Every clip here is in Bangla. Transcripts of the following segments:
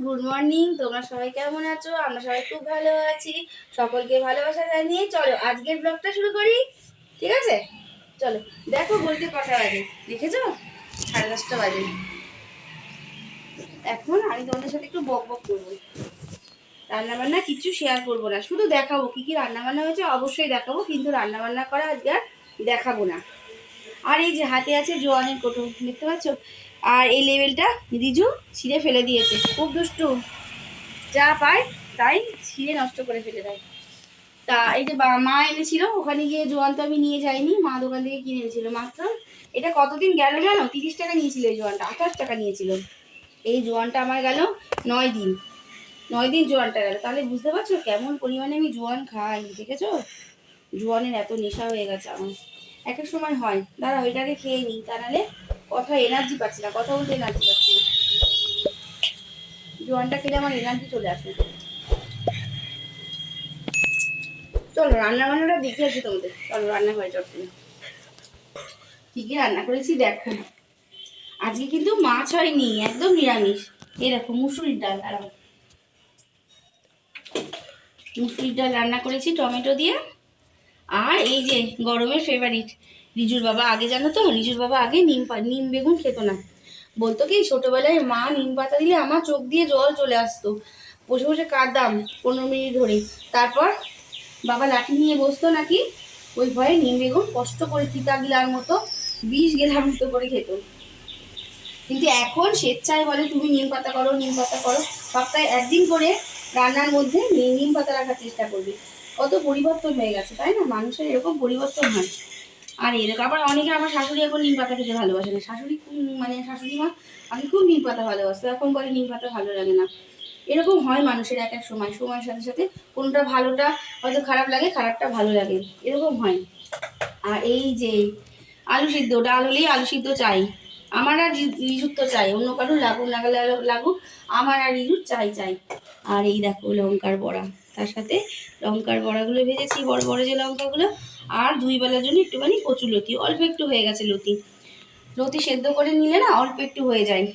Good morning. তোমরা সবাই কেমন আছো? আমরা সবাই খুব ভালো আছি। সকলকে ভালোবাসা জানিয়ে চলো আজকের ব্লগটা শুরু করি। ঠিক আছে, চলো। দেখো বলতে কটা বাজে দেখেছো? 10:30 বাজে। এখন আমি তোমাদের সাথে একটু বক বক করবো। রান্নাবান্না কিছু শেয়ার করবো না, শুধু দেখাবো কি কি রান্নাবান্না হয়েছে। অবশ্যই দেখাবো, কিন্তু রান্নাবান্না করা আজকে আর দেখাবো না। আর এই যে হাতে আছে জোয়ানের কোটো, দেখতে পাচ্ছ? আর এই লেবেলটা রিজু ছিঁড়ে ফেলে দিয়েছে, খুব দুষ্টু। যা পায় তাই ছিঁড়ে নষ্ট করে ফেলে দেয়। তা এই যে মা এনেছিল, ওখানে গিয়ে জোয়ান তো আমি নিয়ে যাইনি, মা দোকান থেকে কিনে এনেছিল। মাত্র এটা কতদিন গেল জানো? 30 টাকা নিয়েছিল এই জোয়ানটা, 28 টাকা নিয়েছিল। এই জোয়ানটা আমার গেল 9 দিন। 9 দিন জোয়ানটা গেল। তাহলে বুঝতে পারছো কেমন পরিমাণে আমি জোয়ান খাই। দেখেছো? জোয়ানের এত নেশা হয়ে গেছে আমার। এক এক সময় হয়, দাঁড়া ওইটাকে খেয়ে নিই, তা নাহলে কথা এনার্জি পাচ্ছি না, কথা বলতে এনার্জি পাচ্ছি না। জোয়ানটা খেলে আমার এনার্জি চলে আসে। চলো রান্না বান্নাটা দেখে আসি তোমাদের। চলো রান্না হয় চটকে। কি কি রান্না করেছি দেখো। আজকে কিন্তু মাছ হয়নি, একদম নিরামিষ। এই দেখো মুসুরির ডাল। আর মুসুরির ডাল রান্না করেছি টমেটো দিয়ে। আর এই যে গরমের ফেভারিট রিজুর বাবা, আগে জানো তো রিজুর বাবা আগে নিম বেগুন খেত না। বলতো কি ছোটবেলায় মা নিম পাতা দিলে আমার চোখ দিয়ে জল চলে আসতো। বসে বসে কাঁদতাম 15 মিনিট ধরে। তারপর বাবা লাঠি নিয়ে বসতো নাকি, ওই ভয়ে নিম বেগুন কষ্ট করে তিতা গিলার মতো 20 গেলার মতো করে খেত। কিন্তু এখন স্বেচ্ছায় বলে তুমি নিম পাতা করো, নিম পাতা করো। সপ্তাহে একদিন করে রান্নার মধ্যে নিম পাতা রাখার চেষ্টা করবে। কত পরিবর্তন হয়ে গেছে, তাই না? মানুষের এরকম পরিবর্তন হয়। আর এরকম আবার অনেকে, আমার শাশুড়ি এখন নিম পাতা খেতে ভালোবাসে না। শাশুড়ি মা আগে খুব নিম পাতা ভালোবাসতো, এখন বলে নিম পাতা ভালো লাগে না। এরকম হয় মানুষের এক এক সময়, সময়ের সাথে সাথে কোনটা ভালোটা হয়তো খারাপ লাগে, খারাপটা ভালো লাগে, এরকম হয়। আর এই যে আলু সিদ্ধ, ডাল হলেই আলু সিদ্ধ চাই। আমার আর রিজুর তো চাই, অন্য কারোর লাগুক না লাগুক, আমার আর রিজুর চাই চাই। আর এই দেখো লঙ্কার বড়া, তার সাথে লঙ্কার বড়াগুলো ভেজেছি, বড় বড় যে লঙ্কাগুলো। আর 2 বেলার জন্য একটুখানি কচুর লতি, অল্প একটু হয়ে গেছে লতি। লতি সেদ্ধ করে নিলে না অল্প একটু হয়ে যায়।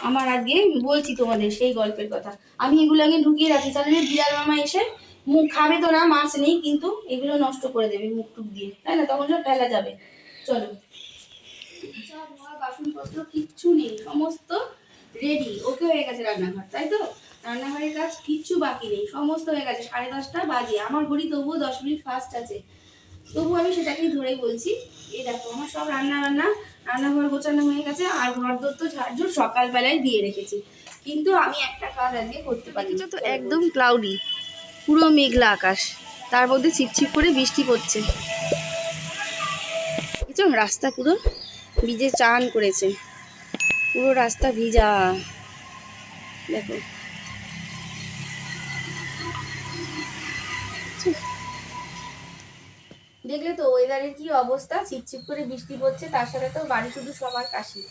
আমার আগে বলছি তোমাদের সেই গল্পের কথা, আমি এগুলো আগে ঢুকিয়ে রাখি, তাহলে বিড়াল মামা এসে মুখ খাবে তো না, মাছ নেই কিন্তু এগুলো নষ্ট করে দেবে মুখ টুক দিয়ে, তাই না? তখন সব ফেলা যাবে। চলো, বাসনপত্র কিচ্ছু নেই, সমস্ত রেডি, ওকে হয়ে গেছে রান্নাঘর, তাই তো? রান্নাঘরের কাজ কিচ্ছু বাকি নেই, সমস্ত হয়ে গেছে। 10:30 বাজে, আমার ঘড়ি তবুও 10 মিনিট ফাস্ট আছে, তবু আমি সেটাকেই ধরেই বলছি। এই দেখো আমার সব রান্নাঘর গোছানো হয়ে গেছে। আর ঘর দর তো ঝাড়ঝুড় সকালবেলায় দিয়ে রেখেছি, কিন্তু আমি একটা কাজ আজকে করতে পারি। তো একদম ক্লাউডি, পুরো মেঘলা আকাশ, তার মধ্যে ছিপছিপ করে বৃষ্টি পড়ছে। বুঝছো, রাস্তা পুরো ভিজে চান করেছে, পুরো রাস্তা ভিজা। দেখো দেখলে তো ওয়েদারের কি অবস্থা, ছিপছিপ করে বৃষ্টি পড়ছে, তার সাথে তো বাড়ি শুধু সবার কাশি।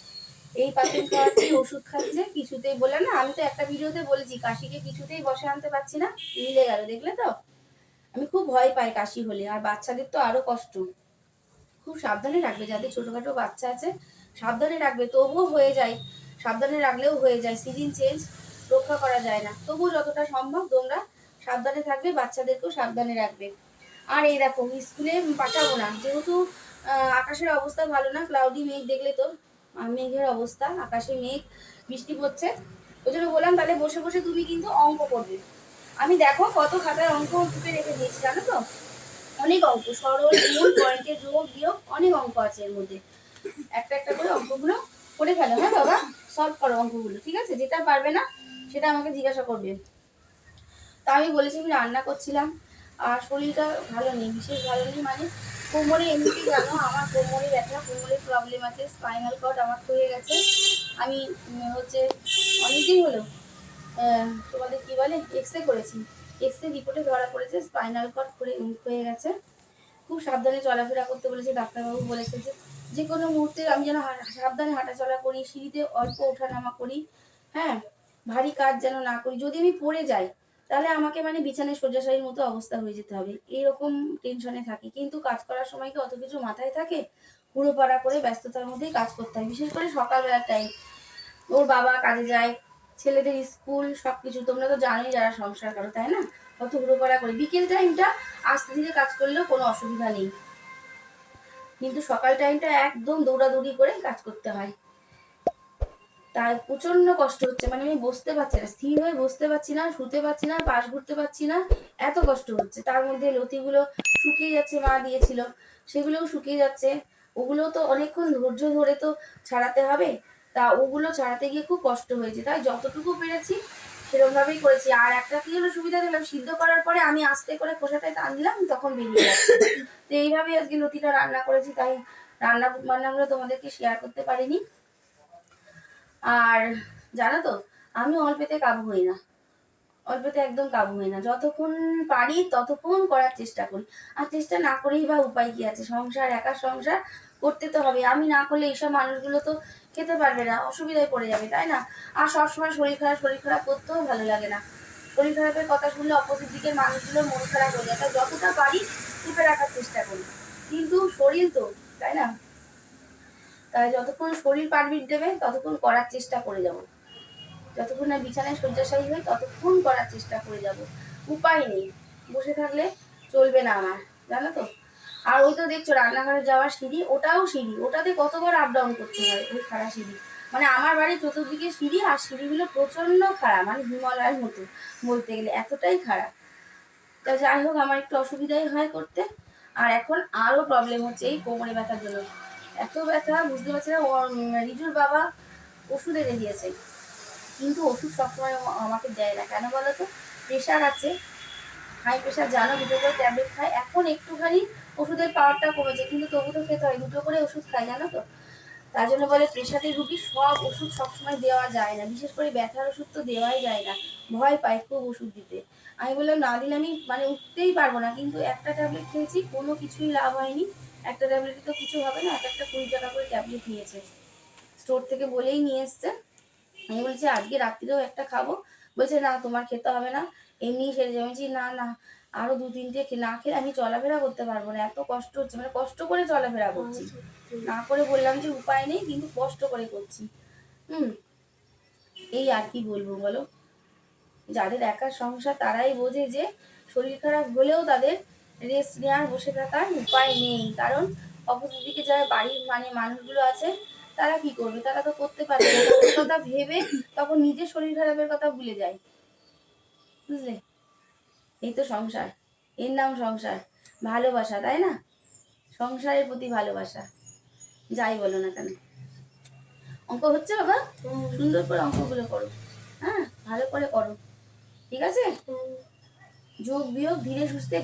এই পাশের খাওয়াচ্ছি, ওষুধ খাচ্ছে, কিছুতেই বলে না। আমি তো একটা ভিডিওতে বলেছি কাশিকে কিছুতেই বসে আনতে পারছি না, মিলে গেল, দেখলে তো? আমি খুব ভয় পাই কাশি হলে, আর বাচ্চাদের তো আরো কষ্ট। খুব সাবধানে রাখবে, যাদের ছোটখাটো বাচ্চা আছে সাবধানে রাখবে। তবুও হয়ে যায়, সাবধানে রাখলেও হয়ে যায়, সিজন চেঞ্জ, রক্ষা করা যায় না। তবুও যতটা সম্ভব তোমরা সাবধানে থাকবে, বাচ্চাদেরকেও সাবধানে রাখবে। আর এই দেখো স্কুলে পাঠাবো না, যেহেতু আকাশের অবস্থা ভালো না, ক্লাউডি মেঘ, দেখলে তো মেঘের অবস্থা, আকাশে মেঘ, বৃষ্টি পড়ছে। ওই জন্য বললাম তাহলে বসে বসে তুমি কিন্তু অঙ্ক করবে। আমি দেখো কত খাতায় অঙ্ক টুকে রেখে দিয়েছি, জানো তো? অনেক অঙ্ক, সরল মূল পয়েন্টে যোগ বিয়োগ, অনেক অঙ্ক আছে এর মধ্যে। একটা একটা করে অঙ্কগুলো করে ফেলো, হ্যাঁ বাবা? সলভ করো অঙ্কগুলো, ঠিক আছে? যেটা পারবে না সেটা আমাকে জিজ্ঞাসা করবে। তা আমি বলেছি আমি রান্না করছিলাম, আর শরীরটা ভালো নেই, বিশেষ ভালো নেই। মানে কোমরে, এমনিতেই জানো আমার কোমরে ব্যথা, কোমরের প্রবলেম আছে, স্পাইনাল কর্ড আমার হয়ে গেছে। আমি হচ্ছে অনেকদিন হলো তোমাদের কি বলে এক্সরে করেছি, এক্সরে রিপোর্টে ধরা পড়েছে স্পাইনাল কর্ড হয়ে গেছে। খুব সাবধানে চলাফেরা করতে বলেছে ডাক্তারবাবু, বলেছে যে যে কোনো মুহূর্তে আমি যেন সাবধানে হাঁটাচলা করি, সিঁড়িতে অল্প ওঠানামা করি, হ্যাঁ, ভারী কাজ যেন না করি। যদি আমি পড়ে যাই তাহলে আমাকে মানে বিছানায় শয্যাশায়ীর মতো অবস্থা হয়ে যেতে হবে, এইরকম টেনশনে থাকি। কিন্তু কাজ করার সময় কি অত কিছু মাথায় থাকে? পুরো পাড়া করে ব্যস্ততার মধ্যেই কাজ করতে হয়, বিশেষ করে সকালবেলার টাইম। ওর বাবা কাজে যায়, ছেলেদের স্কুল সবকিছু তোমরা তো জানোই যারা সংসার করো, তাই না? কত হুড়োপাড়া করে বিকেল টাইমটা আস্তে ধীরে কাজ করলেও কোনো অসুবিধা নেই, কিন্তু সকাল টাইমটা একদম দৌড়াদৌড়ি করে কাজ করতে হয়। তাই প্রচন্ড কষ্ট হচ্ছে, মানে আমি বসতে পারছি না, স্থির হয়ে বসতে পারছি না, শুতে পারছি না, পাশ ঘুরতে পারছি না, এত কষ্ট হচ্ছে। তার মধ্যে লতিগুলো শুকিয়ে যাচ্ছে, মা দিয়েছিল সেগুলোও শুকিয়ে যাচ্ছে, ওগুলো তো অনেকক্ষণ ধৈর্য ধরে তো ছাড়াতে হবে, তা ওগুলো ছাড়াতে গিয়ে খুব কষ্ট হয়েছে। তাই যতটুকু পেরেছি সেরকম ভাবেই করেছি। আর একটা কি হলো সুবিধা দিলাম, সিদ্ধ করার পরে আমি আস্তে করে খোসাটায় টান দিলাম, তখন বেরিয়ে যাচ্ছে। তো এইভাবেই আজকে লতিটা রান্না করেছি, তাই রান্নাগুলো তোমাদেরকে শেয়ার করতে পারিনি। আর জানো তো, আমি অল্পেতে কাবু হই না, অল্পেতে একদম কাবু হই না। যতক্ষণ পারি ততক্ষণ করার চেষ্টা করি। আর চেষ্টা না করেই বা উপায় কি আছে? সংসার, একা সংসার করতে তো হবে। আমি না করলে এইসব মানুষগুলো তো খেতে পারবে না, অসুবিধায় পড়ে যাবে, তাই না? আর সবসময় শরীর খারাপ করতেও ভালো লাগে না। শরীর খারাপের কথা শুনলে অপোজিট দিকের মানুষগুলোর মন খারাপ হয়ে যায়। তাই যতটা পারি চেপে রাখার চেষ্টা করি, কিন্তু শরীর তো, তাই না? তাই যতক্ষণ শরীর পারমিট দেবে ততক্ষণ করার চেষ্টা করে যাব। যতক্ষণ না বিছানায় শয্যাশায়ী হই ততক্ষণ করার চেষ্টা করে যাব। উপায় নেই, বসে থাকলে চলবে না আমার, জানো তো। আর ওই তো দেখছো রান্নাঘরে যাওয়ার সিঁড়ি, ওটাও সিঁড়ি, ওটাতে কতবার আপ ডাউন করতে হয়, ওই খাড়া সিঁড়ি। মানে আমার বাড়ির চতুর্দিকে সিঁড়ি, আর সিঁড়িগুলো প্রচন্ড খাড়া, মানে হিমালয়ের মতো বলতে গেলে, এতটাই খাড়া। তা যাই হোক, আমার একটু অসুবিধাই হয় করতে। আর এখন আরো প্রবলেম হচ্ছে এই কোমরে ব্যথার জন্য, এত ব্যথা বুঝতে পারছি না। রিজুর বাবা ওষুধ এনে দিয়েছে, কিন্তু ওষুধ সবসময় আমাকে দেয় না, কেন বলো তো? প্রেশার আছে, হাই প্রেশার, জানো, দুটো করে ট্যাবলেট খায়। এখন একটুখানি ওষুধের পাওয়ারটা কমেছে, কিন্তু তবু তো খেতে হয়, দুটো করে ওষুধ খায়, জানো তো। তার জন্য বলে প্রেশারের রুগী সব ওষুধ সবসময় দেওয়া যায় না, বিশেষ করে ব্যথার ওষুধ তো দেওয়াই যায় না, ভয় পায় খুব ওষুধ দিতে। আমি বললাম না দিলে আমি মানে উঠতেই পারবো না, কিন্তু একটা ট্যাবলেট খেয়েছি, কোনো কিছুই লাভ হয়নি। একটা ট্যাবলেটে তো কিছু হবে না, একটা 20 টাকা করে ট্যাবলেট নিয়েছে, স্টোর থেকে বলেই নিয়ে এসছে। আমি বলছি আজকে রাত্রিরেও একটা খাবো, বলছে না তোমার খেতে হবে না, এমনি সেরে যাবে। না না, আরো 2-3টে না খেলে আমি চলাফেরা করতে পারবো না, এত কষ্ট হচ্ছে, মানে কষ্ট করে চলাফেরা করছি। না করে বললাম যে উপায় নেই, কিন্তু কষ্ট করে করছি। এই আর কি বলবো বলো, যাদের একা সংসার তারাই বোঝে যে শরীর খারাপ হলেও তাদের রেস্ট নেওয়ার, বসে থাকার উপায় নেই। কারণ অপোজিট দিকে যারা বাড়ির মানে মানুষগুলো আছে তারা কি করবে? তারা তো করতে পারবে না, তাদের কথা ভেবে তখন নিজের শরীর খারাপের কথা ভুলে যায়, বুঝলে? এই তো সংসার, এর নাম সংসার, ভালোবাসা, তাই না? সংসারের প্রতি ভালোবাসা, যাই বলো না কেন। অঙ্ক হচ্ছে বাবা, সুন্দর করে অঙ্কগুলো করো, হ্যাঁ, ভালো করে করো, ঠিক আছে? যোগ বিয়োগ ধীরে সুস্থে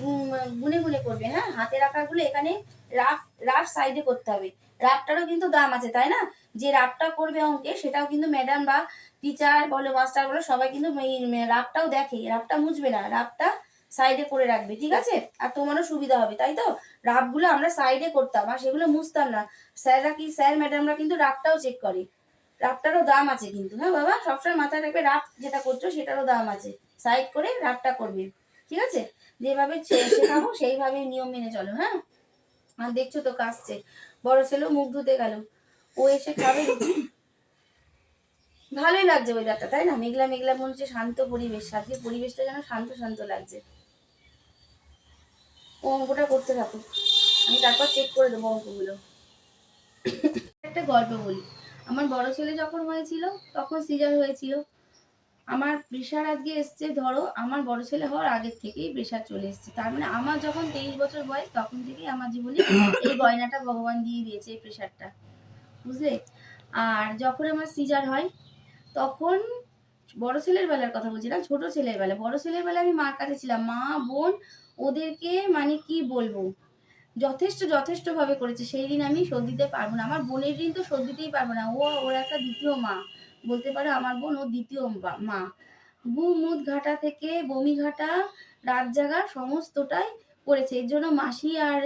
গুনে গুনে করবে, হ্যাঁ। হাতের আঁকাগুলো এখানে রাফ রাফ সাইডে করতে হবে। রাফটারও কিন্তু দাম আছে, তাই না? যে রাফটা করবে অঙ্কে, সেটাও কিন্তু ম্যাডাম বা টিচার বলো, মাস্টার বলো, সবাই কিন্তু রাফটাও দেখে, রাফটা মুছবে না, রাফটা সাইডে করে রাখবে, ঠিক আছে? আর তোমারও সুবিধা হবে, তাই তো। রাফগুলো আমরা সাইডে করতাম আর সেগুলো মুছতাম না। স্যাররা কি, স্যার ম্যাডামরা কিন্তু রাফটাও চেক করে। রাফটারও দাম আছে কিন্তু, হ্যাঁ বাবা, সবসময় মাথায় রাখবে, রাফ যেটা করছো সেটারও দাম আছে, সাইড করে রাফটা করবে, ঠিক আছে? যেভাবে শেখাবো সেইভাবে নিয়ম মেনে চলো, হ্যাঁ। আর দেখছো তো কাশছে, বড় ছেলেও মুখ ধুতে গেল, ও এসে খাবে রুটি। ভালোই লাগছে ওয়েদারটা, তাই না? মেঘলা মেঘলা মনে হচ্ছে, শান্ত পরিবেশ, আজকে পরিবেশটা যেন শান্ত শান্ত লাগছে। ও অঙ্কটা করতে থাকুক, আমি তারপর চেক করে দেবো অঙ্কগুলো। একটা গল্প বলি, আমার বড় ছেলে যখন হয়েছিল তখন সিজার হয়েছিল। আমার প্রেশার আজকে এসছে, ধরো আমার বড় ছেলে হওয়ার আগের থেকেই প্রেশার চলে এসছে। তার মানে আমার যখন 23 বছর বয়স তখন থেকেই আমার জীবনে এই গয়নাটা ভগবান দিয়ে দিয়েছে, এই প্রেশারটা, বুঝলে? আর যখন আমার সিজার হয় তখন, বড় ছেলের বেলার কথা বলছি না, ছোট ছেলের বেলা। বড় ছেলের বেলা আমি মার কাছে ছিলাম, মা বোন ওদেরকে মানে কি বলবো, যথেষ্ট যথেষ্ট ভাবে করেছে। সেই ঋণ আমি শোধ দিতে পারবো না, আমার বোনের ঋণ তো শোধ দিতেই পারবো না। ওর একটা দ্বিতীয় মা বলতে পারো, আমার বোন ওর দ্বিতীয় মা। মুদ ঘাটা থেকে বমি ঘাটা, রাত জাগা সমস্তটাই করেছে। এর জন্য মাসি আর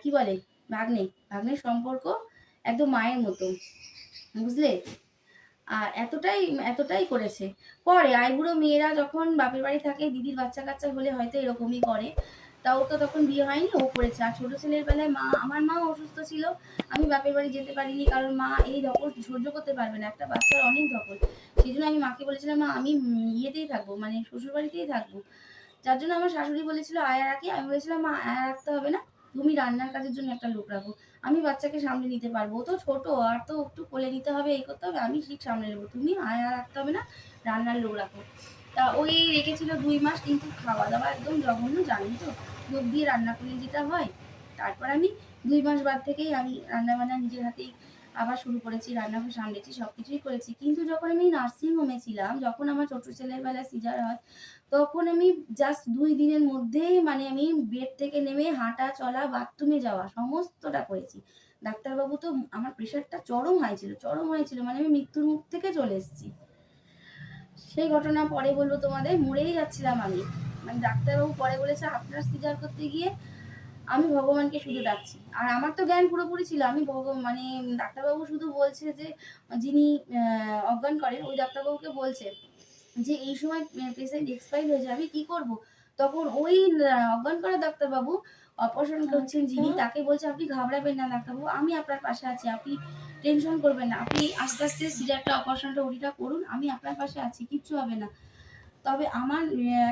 কি বলে, ভাগ্নের সম্পর্ক একদম মায়ের মতো, বুঝলে? আর এতটাই এতটাই করেছে। করে আইবুড়ো মেয়েরা যখন বাপের বাড়ি থাকে, দিদির বাচ্চা কাচ্চা হলে হয়তো এরকমই করে। তাও তো তখন বিয়ে হয়নি, ও করেছে। আর ছোট ছেলের বেলায় আমার মাও অসুস্থ ছিল, আমি বাপের বাড়ি যেতে পারিনি, কারণ মা এই ধকল সহ্য করতে পারবে না, একটা বাচ্চার অনেক ধকল। সেই জন্য আমি মাকে বলেছিলাম, মা আমি ইয়েতেই থাকবো, মানে শ্বশুর বাড়িতেই থাকবো। যার জন্য আমার শাশুড়ি বলেছিল আয়া রাখি, আমি বলেছিলাম মা আয়া রাখতে হবে না, তুমি রান্নার কাজের জন্য একটা লোক রাখো, আমি বাচ্চাকে সামলে নিতে পারবো, ও তো ছোট, আর তো একটু কোলে নিতে হবে, এই করতে হবে, আমি ঠিক সামলে নেবো, তুমি আয়া রাখতে হবে না, রান্নার লোক রাখো। তা ওই রেখেছিল 2 মাস, কিন্তু খাওয়া দাওয়া একদম জঘন্য, জানি তো, লোক দিয়ে রান্না করলে যেটা হয়। তারপর আমি 2 মাস বাদ থেকেই আমি রান্না বান্না নিজের হাতেই আবার শুরু করেছি, রান্নাঘর সামলেছি, সবকিছুই করেছি। কিন্তু যখন আমি নার্সিং হোমে ছিলাম, যখন আমার ছোট ছেলের বেলায় সিজার হয়, তখন আমি জাস্ট 2 দিনের মধ্যেই, মানে আমি বেড থেকে নেমে হাঁটা চলা বাথরুমে যাওয়া সমস্তটা করেছি। ডাক্তারবাবু তো, আমার প্রেশারটা চরম হয়েছিল, মানে আমি মৃত্যুর মুখ থেকে চলে এসেছি। সেই ঘটনা পরে বলবো তোমাদের, মরেই যাচ্ছিলাম আমি। মানে ডাক্তারবাবু পরে বলেছে আপনার সিজার করতে গিয়ে আমি ভগবানকে শুধু ডাকছি। আর আমার তো জ্ঞান পুরোপুরি ছিল, আমি মানে ডাক্তারবাবু শুধু বলছে যে, যিনি অজ্ঞান করেন ওই ডাক্তারবাবুকে বলছে যে এই সময় পেশেন্ট এক্সপায়ার হয়ে যাবে, কি করব? তখন ওই অজ্ঞান করা ডাক্তারবাবু অপারেশন করছেন যিনি, তাকে বলছে আপনি ঘাবড়াবেন না ডাক্তারবাবু, আমি আপনার পাশে আছি, আপনি টেনশন করবেন না, আপনি আস্তে আস্তে সিজারটা অপারেশনটা ওটিটা করুন, আমি আপনার পাশে আছি, কিচ্ছু হবে না। তবে আমার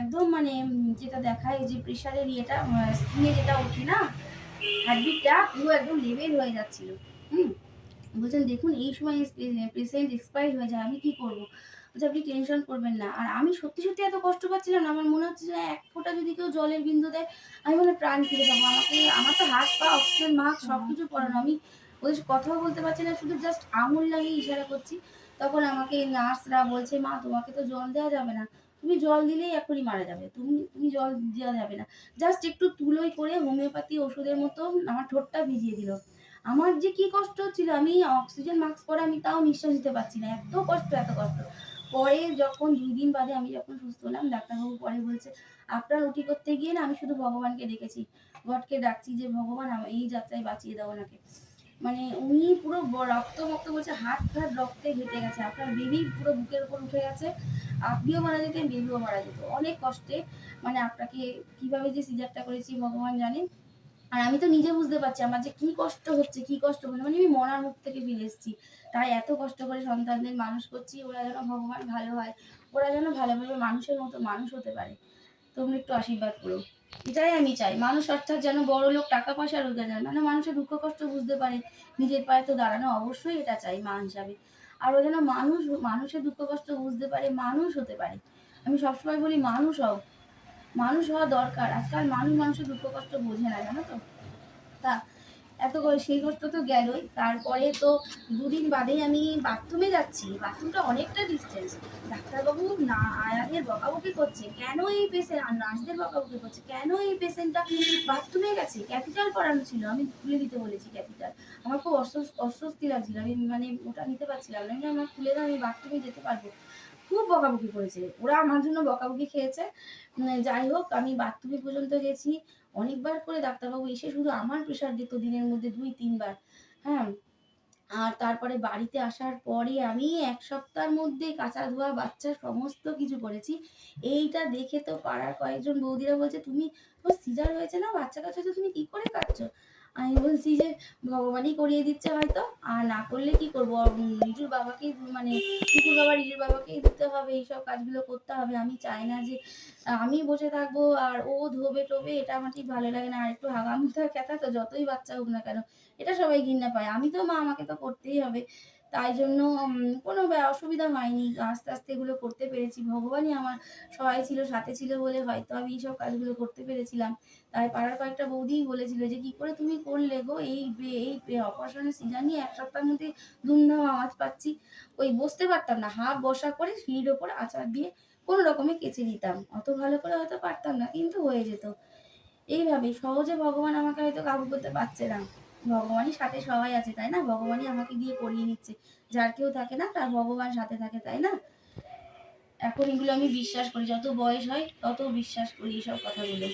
একদম মানে যেটা দেখায় যে প্রেশারের ইয়েটা স্ক্রিনে যেটা ওঠে না, হার্টবিটটা পুরো একদম লেভেল হয়ে যাচ্ছিল। হুম, বলছেন দেখুন এই সময় পেশেন্ট এক্সপায়ার হয়ে যায়, আমি কি করব? বলছে আপনি টেনশন করবেন না। আর আমি সত্যি সত্যি এত কষ্ট পাচ্ছিলাম না, আমার মনে হচ্ছে যে এক ফোঁটা যদি কেউ জলের বিন্দু দেয়, আমি মনে হয় প্রাণ ফিরে পাবো। আমার তো হাত পা অক্সিজেন মাস্ক সবকিছু পরানো, আমি ওদের কথাও বলতে পারছি না, শুধু জাস্ট আঙুল লাগিয়ে ইশারা করছি। তখন আমাকে নার্সরা বলছে মা তোমাকে তো জল দেওয়া যাবে না, তুমি জল দিলেই এখনই মারা যাবে, তুমি জল দেওয়া যাবে না। জাস্ট একটু তুলোই করে হোমিওপ্যাথি ওষুধের মতো আমার ঠোঁটটা ভিজিয়ে দিল। আমার যে কি কষ্ট হচ্ছিল, আমি অক্সিজেন মাস্ক পরে আমি তাও নিঃশ্বাস নিতে পারছি না, এত কষ্ট এত কষ্ট। পরে যখন 2 দিন বাদে আমি যখন সুস্থ হলাম, ডাক্তারবাবু পরে বলছে আপনার ওটি করতে গিয়ে না আমি শুধু ভগবানকে ডেকেছি, গডকে ডাকছি যে ভগবান এই যাত্রায় বাঁচিয়ে দাও ওনাকে। মানে উনি পুরো রক্ত মক্ত বলছে, হাত ফাত রক্তে ঘেটে গেছে, আপনার বেবি পুরো বুকের উপর উঠে গেছে, আপনিও মারা যেতেন, বেবিও মারা যেত অনেক কষ্টে। মানে আপনাকে কিভাবে যে সিজারটা করেছি ভগবান জানে। আর আমি তো নিজে বুঝতে পারছি আমার যে কি কষ্ট হচ্ছে, কি কষ্ট হলো, মানে আমি মরার মুখ থেকে ফিরে এসেছি। তাই এত কষ্ট করে সন্তানদের মানুষ করছি, ওরা যেন ভগবান ভালো হয়, ওরা যেন ভালোভাবে মানুষের মতো মানুষ হতে পারে। তোমরা একটু আশীর্বাদ করো, এটাই আমি চাই। মানুষ অর্থাৎ যেন বড় লোক টাকা পয়সা রোজগার যায়, মানে মানুষের দুঃখ কষ্ট বুঝতে পারে, নিজের পায়ে তো দাঁড়ানো, অবশ্যই এটা চাই মা হিসাবে। আর ও যেন মানুষের দুঃখ কষ্ট বুঝতে পারে, মানুষ হতে পারে। আমি সবসময় বলি মানুষ হও, মানুষ হওয়া দরকার। আজকাল মানুষের দুঃখ কষ্ট বোঝে না, জানো তো। তা এত করে সেই কষ্ট তো গেলই, তারপরে তো 2 দিন বাদেই আমি বাথরুমে যাচ্ছি, বাথরুমটা অনেকটা ডিস্টেন্স। ডাক্তারবাবু না আয়াদের বকাবকি করছে, কেন এই পেশেন্ট, আর নার্সদের বকাবকি করছে, কেন এই পেশেন্টটা বাথরুমে গেছে, ক্যাথিটার করানো ছিল, আমি খুলে দিতে বলেছি ক্যাথিটার। আমার খুব অস্বস্তি লাগছিল, আমি মানে ওটা নিতে পারছিলাম না, আমার খুলে দাও, আমি বাথরুমে যেতে পারবো। খুব বকাবকি করেছে ওরা, আমার জন্য বকাবকি খেয়েছে। যাই হোক আমি বাথরুমে পর্যন্ত গেছি, অনেকবার করে ডাক্তারবাবু এসে শুধু আমার প্রেশার দিত দিনের মধ্যে 2-3 বার। হ্যাঁ, আর তারপরে বাড়িতে আসার পরে আমি 1 সপ্তাহের মধ্যে কাঁচা ধোয়া বাচ্চার সমস্ত কিছু করেছি। এইটা দেখে তো পাড়ার কয়েকজন বৌদিরা বলছে তুমি, তোমার সিজার হয়েছে না, বাচ্চা কাচ্চা হয়েছে, তুমি কি করে কাঁদছো? আমি বলছি যে ভগবানই করিয়ে দিচ্ছে হয়তো, আর না করলে কি করবো, রিজুর বাবাকেই, মানে টুকুর বাবা রিজুর বাবাকেই দিতে হবে, এইসব কাজগুলো করতে হবে। আমি চাই না যে আমি বসে থাকবো আর ও ধোবে টোবে, এটা আমার ঠিক ভালো লাগে না। আর একটু হাগামুখা ক্যাথা তো যতই বাচ্চা হোক না কেন, এটা সবাই ঘৃণা পায়। আমি তো মা, আমাকে তো করতেই হবে। তাই জন্য কোনো অসুবিধা হয়নি। আস্তে, আস্তে এগুলো করতে পেরেছি। ভগবানই আমার সহায় ছিল, সাথে ছিল বলে হয়তো আমি এইসব কাজগুলো করতে পেরেছিলাম। তাই পাড়ার কয়েকটা বৌদিই বলেছিল যে, "কি করে তুমি করলে গো? এই অপারেশনের সিজার নিয়ে ১ সপ্তাহের মধ্যে ধুমধাম আওয়াজ পাচ্ছি।" ওই বসতে পারতাম না। হাফ বসা করে সিঁড়ির ওপর আঁচাড় দিয়ে কোনো রকমে কেচে দিতাম। অত ভালো করে হয়তো পারতাম না, কিন্তু হয়ে যেত। এইভাবেই সহজে ভগবান আমাকে হয়তো কাবু করতে পারছে না। ভগবানই সাথে সবাই আছে, তাই না? ভগবানই আমাকে দিয়ে করিয়ে নিচ্ছে। যার কেউ থাকে না, তার ভগবান সাথে থাকে, তাই না? এখন এগুলো আমি বিশ্বাস করি। যত বয়স হয় তত বিশ্বাস করি এইসব কথাগুলো।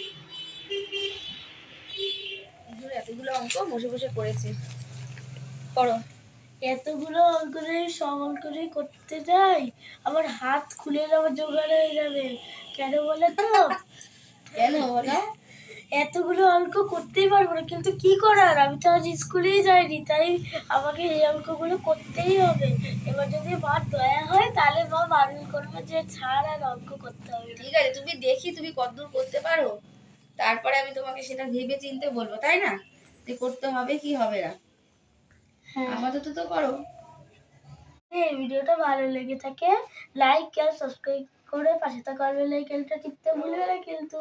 এতগুলো অঙ্ক বসে বসে করেছে। করো। এতগুলো করে সমান করে করতে যাই, আমার হাত খুলে যাওয়ার জোগাড় হয়ে যাবে। কেন বলে তো? কেন বলো? এতগুলো অঙ্ক করতেই পারবো না, কিন্তু কি করার, আমি তো আজ স্কুলেই যাইনি, তাই আমাকে এই অঙ্কগুলো করতেই হবে। এবার যদি মার দয়া হয় তাহলে মা বারণ করবে যে ছাড়, আর অঙ্ক করতে হবে না। ঠিক আছে, তুমি দেখি তুমি কতদূর করতে পারো, তারপরে আমি তোমাকে সেটা ভেবে চিন্তে বলবো, তাই না, যে করতে হবে কি হবে না। হ্যাঁ, আমাদের তো করো। এই ভিডিওটা ভালো লেগে থাকে লাইক আর সাবস্ক্রাইব করে পাশে থাকা বেল আইকনটা টিপতে ভুলবে না, কিন্তু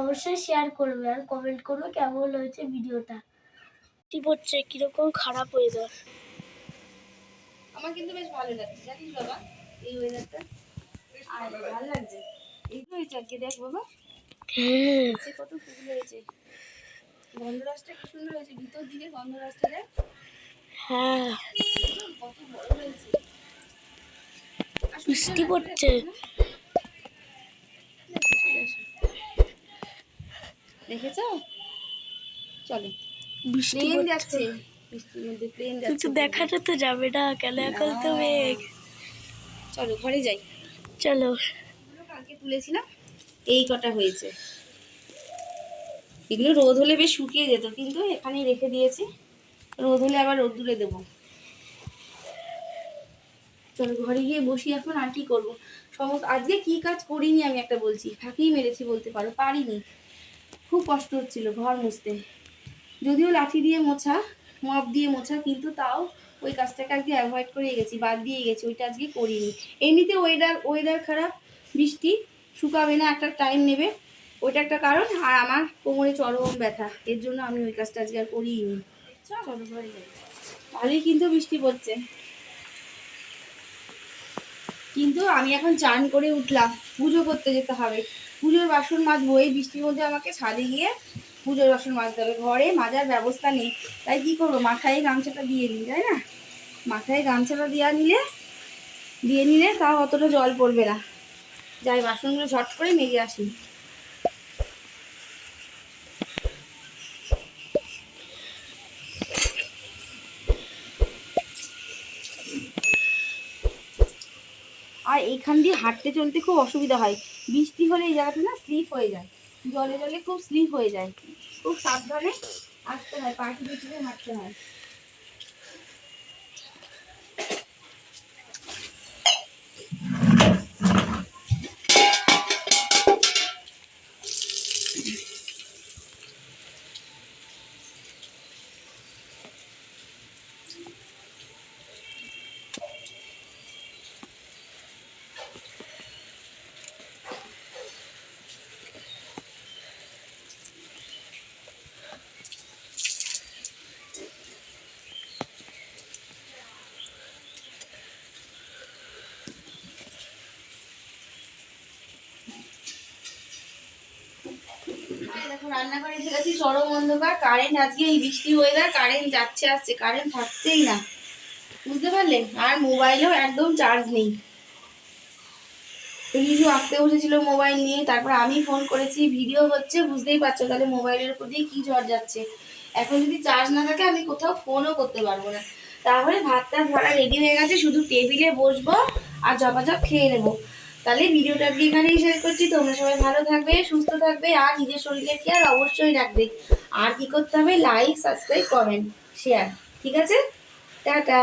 অবশ্যই শেয়ার করবে আর কমেন্ট করবে কেমন হয়েছে ভিডিওটা। কি হচ্ছে, কিরকম খারাপ ওয়েদার। আমার কিন্তু বেশ ভালো লাগছে জানিস বাবা, এই ওয়েদারটা আর ভালো লাগছে। এই তো হয়েছে আজকে, দেখ বাবা হ্যাঁ, নিচে কত ফুল হয়েছে, গন্ধরাজটা কি সুন্দর হয়েছে, ভিতর দিকে গন্ধরাজটা দেখ হ্যাঁ, কত বড় হয়েছে। আর বৃষ্টি সূর্য না, পড়ছে। চলে আসো। দেখেছো, চলো বৃষ্টি প্লেন পড়ছে, যাচ্ছে, বৃষ্টির মধ্যে প্লেন কিন্তু যাচ্ছে। দেখাটা তো যাবে না কেন, এখন তো মেঘ। চলো ঘরে যাই। চলো। এগুলো কালকে তুলেছিলাম, এই কটা হয়েছে। এগুলো রোদ হলে বেশ শুকিয়ে যেত, কিন্তু এখানেই রেখে দিয়েছি, রোদ হলে আবার রোদ্দুরে দেবো। চলো ঘরে গিয়ে বসি এখন, আর কি করবো। সমস্ত আজকে কি কাজ করিনি আমি একটা বলছি, ফাঁকিই মেরেছি বলতে পারো, পারিনি। খুব কষ্ট হচ্ছিল ঘর মুছতে, যদিও লাঠি দিয়ে মোছা, মপ দিয়ে মোছা, কিন্তু তাও ওই কাজটাকে আজকে অ্যাভয়েড করে গেছি, বাদ দিয়ে গেছি, ওইটা আজকে করিনি। এমনিতে ওয়েদার খারাপ, বৃষ্টি, শুকাবে না, একটা টাইম নেবে, ওইটা একটা কারণ। আর আমার কোমরে চরম ব্যথা, এর জন্য আমি ওই কাজটা আজকে আর করিনি। চলো ঘরে যাই। ভালোই কিন্তু বৃষ্টি পড়ছে, কিন্তু আমি এখন চান করে উঠলাম, পুজো করতে যেতে হবে, পুজোর বাসন মাজবো। এই বৃষ্টির মধ্যে আমাকে ছাদে গিয়ে পুজোর বাসন মাজতে হবে, ঘরে মাজার ব্যবস্থা নেই, তাই কি করবো, মাথায় গামছাটা দিয়ে নিই, তাই না, মাথায় গামছাটা দিয়ে নিলে তাও অতটা জল পড়বে না। যাই বাসনগুলো ঝট করে মেজে আসি। আর এইখান দিয়ে হাঁটতে চলতে খুব অসুবিধা হয়, বৃষ্টি হলে এই জায়গাটা না স্লিপ হয়ে যায়, জলে জলে খুব স্লিপ হয়ে যায়, খুব সাবধানে আসতে হয়, পা টিপে টিপে হাঁটতে হয়। দেখো রান্নাঘরে এসে গেছি, চরম অন্ধকার, কারেন্ট আজকে এই বৃষ্টি ওয়েদার, কারেন্ট যাচ্ছে আসছে, কারেন্ট থাকছেই না, বুঝতে পারলে, আর মোবাইলেও একদম চার্জ নেই। রিজু আঁকতে বসেছিল মোবাইল নিয়ে, তারপর আমি ফোন করেছি, ভিডিও হচ্ছে, বুঝতেই পারছো তাহলে মোবাইলের উপর দিয়ে কি ঝড় যাচ্ছে। এখন যদি চার্জ না থাকে আমি কোথাও ফোনও করতে পারবো না। তাহলে ভাতটা ধরা রেডি হয়ে গেছে, শুধু টেবিলে বসবো আর ঝপাঝপ খেয়ে নেবো। তাহলে ভিডিওটা আজকে এখানেই শেষ করছি, তোমরা সবাই ভালো থাকবে, সুস্থ থাকবে, আর নিজের শরীরের খেয়াল অবশ্যই রাখবে। আর কি করতে হবে, লাইক সাবস্ক্রাইব কমেন্ট শেয়ার, ঠিক আছে, টাটা।